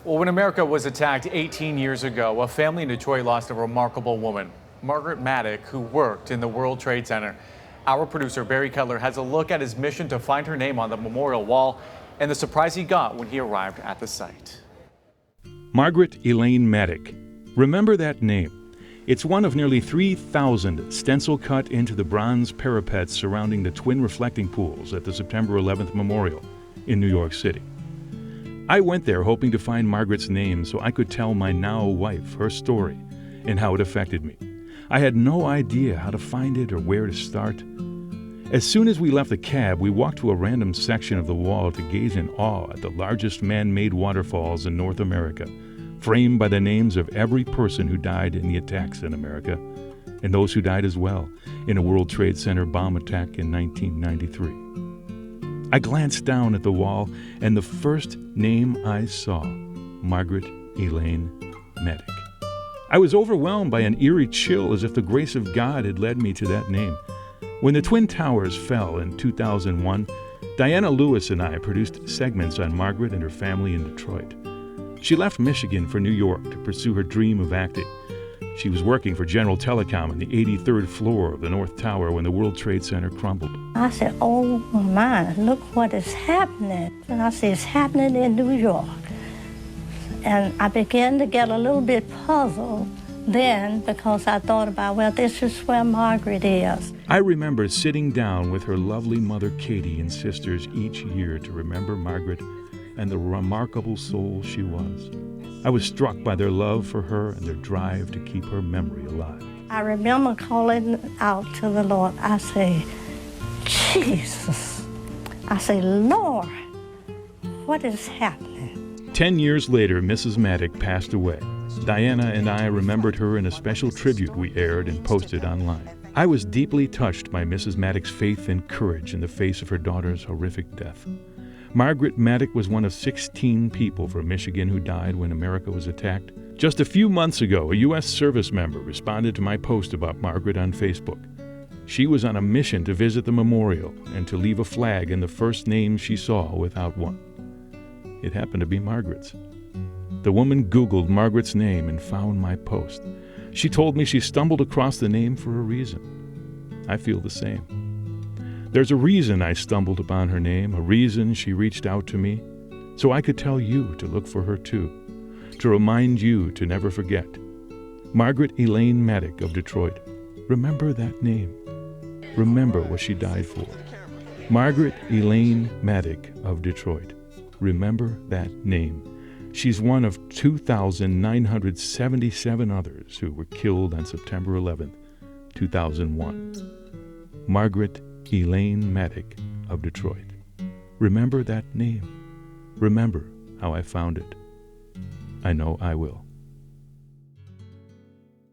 Well, when America was attacked 18 years ago, a family in Detroit lost a remarkable woman, Margaret Mattic, who worked in the World Trade Center. Our producer, Barry Kettler, has a look at his mission to find her name on the memorial wall and the surprise he got when he arrived at the site. Margaret Elaine Mattic. Remember that name. It's one of nearly 3,000 stencil cut into the bronze parapets surrounding the twin reflecting pools at the September 11th Memorial in New York City. I went there hoping to find Margaret's name so I could tell my now wife her story and how it affected me. I had no idea how to find it or where to start. As soon as we left the cab, we walked to a random section of the wall to gaze in awe at the largest man-made waterfalls in North America, framed by the names of every person who died in the attacks in America, and those who died as well in a World Trade Center bomb attack in 1993. I glanced down at the wall, and the first name I saw, Margaret Elaine Mattic. I was overwhelmed by an eerie chill, as if the grace of God had led me to that name. When the Twin Towers fell in 2001, Diana Lewis and I produced segments on Margaret and her family in Detroit. She left Michigan for New York to pursue her dream of acting. She was working for General Telecom on the 83rd floor of the North Tower when the World Trade Center crumbled. I said, oh my, look what is happening. And I said, it's happening in New York. And I began to get a little bit puzzled then because I thought about, well, this is where Margaret is. I remember sitting down with her lovely mother Katie and sisters each year to remember Margaret and the remarkable soul she was. I was struck by their love for her and their drive to keep her memory alive. I remember calling out to the Lord. I say, Jesus. I say, Lord, what is happening? 10 years later, Mrs. Mattic passed away. Diana and I remembered her in a special tribute we aired and posted online. I was deeply touched by Mrs. Mattic's faith and courage in the face of her daughter's horrific death. Margaret Mattic was one of 16 people from Michigan who died when America was attacked. Just a few months ago, a U.S. service member responded to my post about Margaret on Facebook. She was on a mission to visit the memorial and to leave a flag in the first name she saw without one. It happened to be Margaret's. The woman Googled Margaret's name and found my post. She told me she stumbled across the name for a reason. I feel the same. There's a reason I stumbled upon her name, a reason she reached out to me, so I could tell you to look for her too, to remind you to never forget. Margaret Elaine Mattic of Detroit. Remember that name. Remember what she died for. Margaret Elaine Mattic of Detroit. Remember that name. She's one of 2,977 others who were killed on September 11th, 2001. Margaret Elaine Mattic of Detroit. Remember that name. Remember how I found it. I know I will.